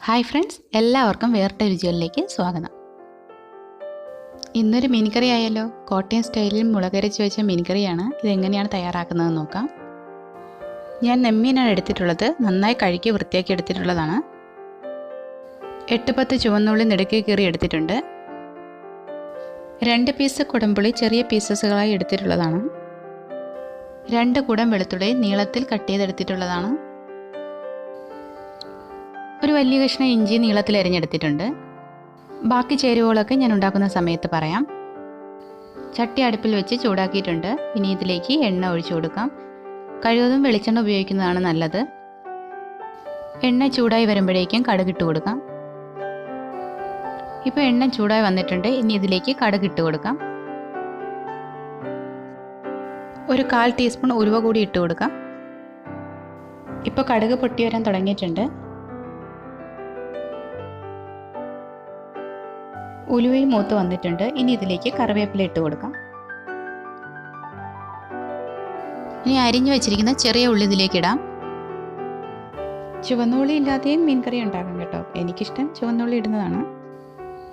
Hi friends, എല്ലാവർക്കും വേറിട്ട രുചികളിലേക്ക് സ്വാഗതം. ഇന്നൊരു മീൻ കറി ആയാലോ. കോട്ടയം സ്റ്റൈലിൽ മുളകരച്ച് വെച്ച മീൻ കറിയാണ്. ഇതെങ്ങനെയാണ് തയ്യാറാക്കുന്നതെന്ന് നോക്കാം. ഞാൻ നെമ്മീനാണ് എടുത്തിട്ടുള്ളത്. നന്നായി കഴുകി വൃത്തിയാക്കി എടുത്തിട്ടുള്ളതാണ്. 8-10 ചുവന്നുള്ളി നെടുക്കി കീറി എടുത്തിട്ടുണ്ട്. 2 പീസ് കുടംപുളി ചെറിയ പീസസുകളായി എടുത്തിട്ടുള്ളതാണ്. 2 കുടം വെളുത്തുള്ളി നീളത്തിൽ കട്ട് ചെയ്തെടുത്തിട്ടുള്ളതാണ്. ഒരു വലിയ കഷ്ണം ഇഞ്ചി നീളത്തിൽ അരിഞ്ഞെടുത്തിട്ടുണ്ട്. ബാക്കി ചേരുവകളൊക്കെ ഞാൻ ഉണ്ടാക്കുന്ന സമയത്ത് പറയാം. ചട്ടി അടുപ്പിൽ വെച്ച് ചൂടാക്കിയിട്ടുണ്ട്. ഇനി ഇതിലേക്ക് എണ്ണ ഒഴിച്ചു കൊടുക്കാം. കഴിവതും വെളിച്ചെണ്ണ ഉപയോഗിക്കുന്നതാണ് നല്ലത്. എണ്ണ ചൂടായി വരുമ്പോഴേക്കും കടുകിട്ട് കൊടുക്കാം. ഇപ്പോൾ എണ്ണ ചൂടായി വന്നിട്ടുണ്ട്. ഇനി ഇതിലേക്ക് കടുകിട്ട് കൊടുക്കാം. ഒരു 1/4 ടീസ്പൂൺ ഉലുവ കൂടി ഇട്ട് കൊടുക്കാം. ഇപ്പോൾ കടുക് പൊട്ടി വരാൻ തുടങ്ങിയിട്ടുണ്ട്. ഉലുവയും മൂത്ത് വന്നിട്ടുണ്ട്. ഇനി ഇതിലേക്ക് കറിവേപ്പില ഇട്ട് കൊടുക്കാം. ഇനി അരിഞ്ഞു വെച്ചിരിക്കുന്ന ചെറിയ ഉള്ളി ഇതിലേക്ക് ഇടാം. ചുവന്നുള്ളി ഇല്ലാതെയും മീൻ കറി ഉണ്ടാക്കാം കേട്ടോ. എനിക്കിഷ്ടം ചുവന്നുള്ളി ഇടുന്നതാണ്.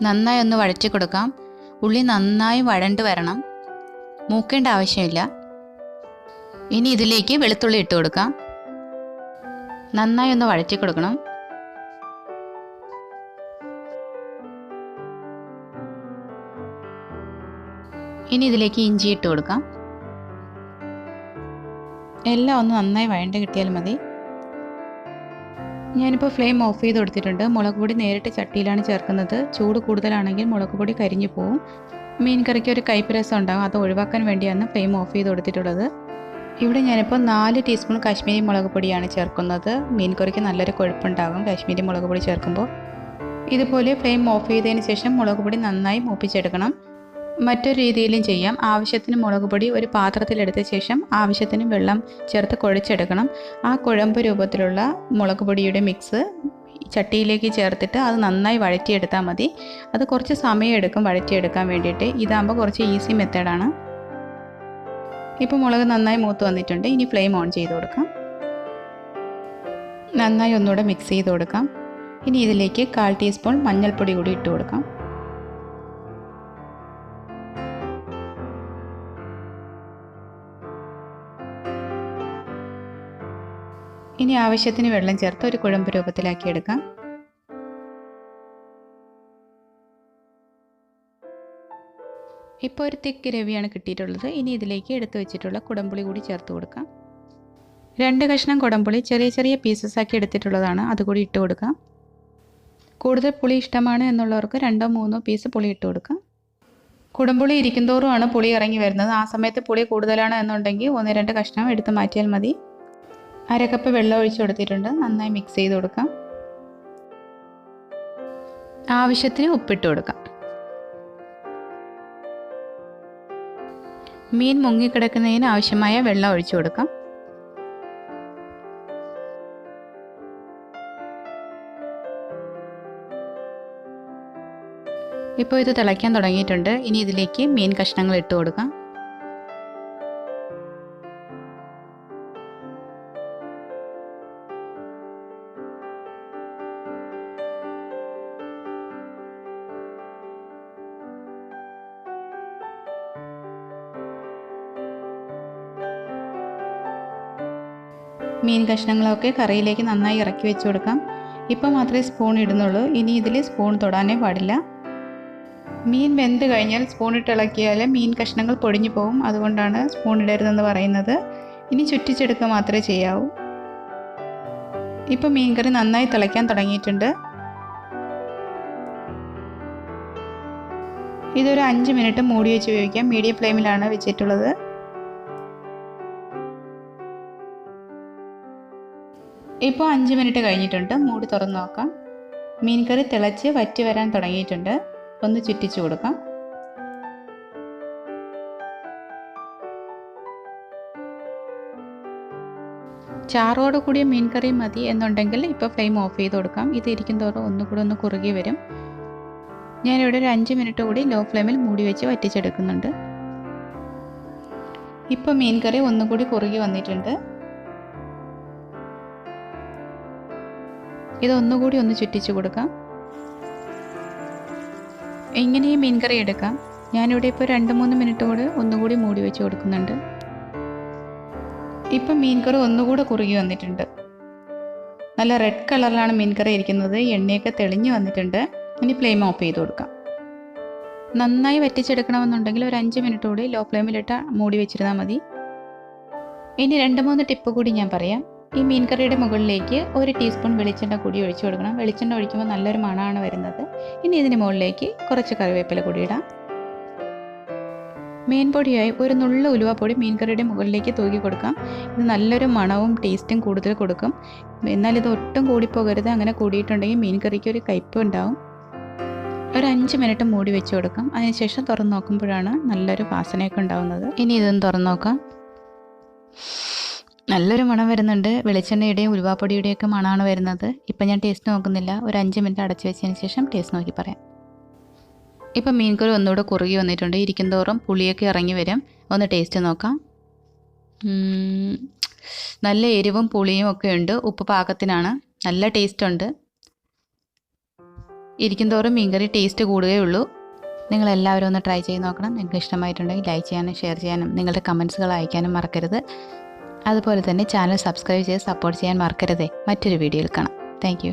നന്നായി ഒന്ന് വഴറ്റി കൊടുക്കാം. ഉള്ളി നന്നായി വഴണ്ട് വരണം. മൂക്കേണ്ട ആവശ്യമില്ല. ഇനി ഇതിലേക്ക് വെളുത്തുള്ളി ഇട്ട് കൊടുക്കാം. നന്നായി ഒന്ന് വഴറ്റി കൊടുക്കണം. ഇനി ഇതിലേക്ക് ഇഞ്ചി ഇട്ട് കൊടുക്കാം. എല്ലാം ഒന്ന് നന്നായി വഴണ്ട് കിട്ടിയാൽ മതി. ഞാനിപ്പോൾ ഫ്ലെയിം ഓഫ് ചെയ്ത് കൊടുത്തിട്ടുണ്ട്. മുളക് പൊടി നേരിട്ട് ചട്ടിയിലാണ് ചേർക്കുന്നത്. ചൂട് കൂടുതലാണെങ്കിൽ മുളക് പൊടി കരിഞ്ഞു പോവും. മീൻ കറിക്ക് ഒരു കയ്പ്പ് രസം ഉണ്ടാകും. അത് ഒഴിവാക്കാൻ വേണ്ടിയാണ് ഫ്ലെയിം ഓഫ് ചെയ്ത് കൊടുത്തിട്ടുള്ളത്. ഇവിടെ ഞാനിപ്പോൾ 4 ടീസ്പൂൺ കാശ്മീരി മുളക് പൊടിയാണ് ചേർക്കുന്നത്. മീൻ കറിക്ക് നല്ലൊരു കൊഴുപ്പുണ്ടാകും കാശ്മീരി മുളക് പൊടി ചേർക്കുമ്പോൾ. ഇതുപോലെ ഫ്ലെയിം ഓഫ് ചെയ്തതിന് ശേഷം മുളക് പൊടി നന്നായി മൂപ്പിച്ചെടുക്കണം. മറ്റൊരു രീതിയിലും ചെയ്യാം. ആവശ്യത്തിന് മുളക് പൊടി ഒരു പാത്രത്തിലെടുത്ത ശേഷം ആവശ്യത്തിന് വെള്ളം ചേർത്ത് കുഴച്ചെടുക്കണം. ആ കുഴമ്പ് രൂപത്തിലുള്ള മുളക് പൊടിയുടെ മിക്സ് ചട്ടിയിലേക്ക് ചേർത്തിട്ട് അത് നന്നായി വഴറ്റിയെടുത്താൽ മതി. അത് കുറച്ച് സമയം എടുക്കും വഴറ്റിയെടുക്കാൻ വേണ്ടിയിട്ട്. ഇതാകുമ്പോൾ കുറച്ച് ഈസി മെത്തേഡാണ്. ഇപ്പോൾ മുളക് നന്നായി മൂത്ത് വന്നിട്ടുണ്ട്. ഇനി ഫ്ലെയിം ഓൺ ചെയ്ത് കൊടുക്കാം. നന്നായി ഒന്നുകൂടെ മിക്സ് ചെയ്ത് കൊടുക്കാം. ഇനി ഇതിലേക്ക് 1/4 ടീസ്പൂൺ മഞ്ഞൾപ്പൊടി കൂടി ഇട്ട് കൊടുക്കാം. ഇനി ആവശ്യത്തിന് വെള്ളം ചേർത്ത് ഒരു കുഴമ്പ് രൂപത്തിലാക്കി എടുക്കാം. ഇപ്പോൾ ഒരു തിക്ക് ഗ്രേവിയാണ് കിട്ടിയിട്ടുള്ളത്. ഇനി ഇതിലേക്ക് എടുത്തു വെച്ചിട്ടുള്ള കുടംപുളി കൂടി ചേർത്ത് കൊടുക്കാം. 2 കഷ്ണം കുടംപുളി ചെറിയ ചെറിയ പീസസ് ആക്കി എടുത്തിട്ടുള്ളതാണ്. അതുകൂടി ഇട്ട് കൊടുക്കാം. കൂടുതൽ പുളി ഇഷ്ടമാണ് എന്നുള്ളവർക്ക് 2-3 പീസ് പുളി ഇട്ട് കൊടുക്കാം. കുടംപുളി ഇരിക്കുന്തോറുമാണ് പുളി ഇറങ്ങി വരുന്നത്. ആ സമയത്ത് പുളി കൂടുതലാണ് എന്നുണ്ടെങ്കിൽ 1-2 കഷ്ണം എടുത്ത് മാറ്റിയാൽ മതി. 1/2 കപ്പ് വെള്ളം ഒഴിച്ചു കൊടുത്തിട്ടുണ്ട്. നന്നായി മിക്സ് ചെയ്ത് കൊടുക്കാം. ആവശ്യത്തിന് ഉപ്പിട്ട് കൊടുക്കാം. മീൻ മുങ്ങിക്കിടക്കുന്നതിന് ആവശ്യമായ വെള്ളം ഒഴിച്ചു കൊടുക്കാം. ഇപ്പോൾ ഇത് തിളയ്ക്കാൻ തുടങ്ങിയിട്ടുണ്ട്. ഇനി ഇതിലേക്ക് മീൻ കഷ്ണങ്ങൾ ഇട്ട് കൊടുക്കാം. മീൻ കഷ്ണങ്ങളൊക്കെ കറിയിലേക്ക് നന്നായി ഇറക്കി വെച്ച് കൊടുക്കാം. ഇപ്പോൾ മാത്രമേ സ്പൂൺ ഇടുന്നുള്ളൂ. ഇനി ഇതിൽ സ്പൂൺ തൊടാനേ പാടില്ല. മീൻ വെന്ത് കഴിഞ്ഞാൽ സ്പൂൺ ഇട്ട് ഇളക്കിയാൽ മീൻ കഷ്ണങ്ങൾ പൊടിഞ്ഞു പോകും. അതുകൊണ്ടാണ് സ്പൂൺ ഇടരുതെന്ന് പറയുന്നത്. ഇനി ചുറ്റിച്ചെടുക്കുക മാത്രമേ ചെയ്യാവൂ. ഇപ്പോൾ മീൻ കറി നന്നായി തിളയ്ക്കാൻ തുടങ്ങിയിട്ടുണ്ട്. ഇതൊരു 5 മിനിറ്റ് മൂടി വെച്ച് ഉപയോഗിക്കാം. മീഡിയം ഫ്ലെയിമിലാണ് വെച്ചിട്ടുള്ളത്. ഇപ്പോൾ 5 മിനിറ്റ് കഴിഞ്ഞിട്ടുണ്ട്. മൂടി തുറന്ന് നോക്കാം. മീൻ കറി തിളച്ച് വറ്റി വരാൻ തുടങ്ങിയിട്ടുണ്ട്. ഒന്ന് ചുറ്റിച്ചു കൊടുക്കാം. ചാറോട് കൂടിയ മീൻ കറി മതി എന്നുണ്ടെങ്കിൽ ഇപ്പോൾ ഫ്ലെയിം ഓഫ് ചെയ്ത് കൊടുക്കാം. ഇത് ഇരിക്കും തോറും ഒന്നുകൂടി ഒന്ന് കുറുകി വരും. ഞാനിവിടെ ഒരു 5 മിനിറ്റ് കൂടി ലോ ഫ്ലെയിമിൽ മൂടി വെച്ച് വറ്റിച്ചെടുക്കുന്നുണ്ട്. ഇപ്പോൾ മീൻ കറി ഒന്നുകൂടി കുറുകി വന്നിട്ടുണ്ട്. ഇതൊന്നുകൂടി ഒന്ന് ചുറ്റിച്ച് കൊടുക്കാം. ഇങ്ങനെ ഈ മീൻ കറി എടുക്കാം. ഞാനിവിടെ ഇപ്പോൾ 2-3 മിനിറ്റ് കൂടെ ഒന്നുകൂടി മൂടി വെച്ച് കൊടുക്കുന്നുണ്ട്. ഇപ്പം മീൻ കറി ഒന്നുകൂടെ കുറുകി വന്നിട്ടുണ്ട്. നല്ല റെഡ് കളറിലാണ് മീൻ കറി ഇരിക്കുന്നത്. എണ്ണയൊക്കെ തെളിഞ്ഞ് വന്നിട്ടുണ്ട്. ഇനി ഫ്ലെയിം ഓഫ് ചെയ്ത് കൊടുക്കാം. നന്നായി വറ്റിച്ചെടുക്കണമെന്നുണ്ടെങ്കിൽ ഒരു 5 മിനിറ്റ് കൂടി ലോ ഫ്ലെയിമിലിട്ട് മൂടി വെച്ചിരുന്നാൽ മതി. ഇനി 2-3 ടിപ്പ് കൂടി ഞാൻ പറയാം. ഈ മീൻ കറിയുടെ മുകളിലേക്ക് 1 ടീസ്പൂൺ വെളിച്ചെണ്ണ കൂടി ഒഴിച്ചു കൊടുക്കണം. വെളിച്ചെണ്ണ ഒഴിക്കുമ്പോൾ നല്ലൊരു മണമാണ് വരുന്നത്. ഇനി ഇതിന് മുകളിലേക്ക് കുറച്ച് കറിവേപ്പില കൂടി ഇടാം. മീൻ പൊടിയായി ഒരു നുള്ളു ഉലുവാപ്പൊടി മീൻ കറിയുടെ മുകളിലേക്ക് തൂക്കി കൊടുക്കാം. ഇത് നല്ലൊരു മണവും ടേസ്റ്റും കൂടുതൽ കൊടുക്കും. എന്നാൽ ഇത് ഒട്ടും കൂടിപ്പോകരുത്. അങ്ങനെ കൂടിയിട്ടുണ്ടെങ്കിൽ മീൻ കറിക്ക് ഒരു കയ്പ്പ് ഉണ്ടാവും. ഒരു 5 മിനിറ്റ് മൂടി വെച്ച് കൊടുക്കാം. അതിനുശേഷം തുറന്ന് നോക്കുമ്പോഴാണ് നല്ലൊരു വാസനയൊക്കെ ഉണ്ടാവുന്നത്. ഇനി ഇതൊന്ന് തുറന്ന് നോക്കാം. നല്ലൊരു മണം വരുന്നുണ്ട്. വെളിച്ചെണ്ണയുടെയും ഉലുവാപ്പൊടിയുടെയൊക്കെ മണമാണ് വരുന്നത്. ഇപ്പം ഞാൻ ടേസ്റ്റ് നോക്കുന്നില്ല. ഒരു 5 മിനിറ്റ് അടച്ചു വെച്ചതിന് ശേഷം ടേസ്റ്റ് നോക്കി പറയാം. ഇപ്പം മീൻ കറി ഒന്നുകൂടെ കുറുകി വന്നിട്ടുണ്ട്. ഇരിക്കും തോറും പുളിയൊക്കെ ഇറങ്ങി വരും. ഒന്ന് ടേസ്റ്റ് നോക്കാം. നല്ല എരിവും പുളിയും ഒക്കെ ഉണ്ട്. ഉപ്പ് പാകത്തിനാണ്. നല്ല ടേസ്റ്റ് ഉണ്ട്. ഇരിക്കും തോറും മീൻ കറി ടേസ്റ്റ് കൂടുകയുള്ളൂ. നിങ്ങളെല്ലാവരും ഒന്ന് ട്രൈ ചെയ്ത് നോക്കണം. നിങ്ങൾക്ക് ഇഷ്ടമായിട്ടുണ്ടെങ്കിൽ ലൈക്ക് ചെയ്യാനും ഷെയർ ചെയ്യാനും നിങ്ങളുടെ കമൻസുകൾ അയക്കാനും മറക്കരുത്. അതുപോലെ തന്നെ ചാനൽ സബ്സ്ക്രൈബ് ചെയ്ത് സപ്പോർട്ട് ചെയ്യാൻ മറക്കരുതേ. മറ്റൊരു വീഡിയോയിൽ കാണാം. Thank you.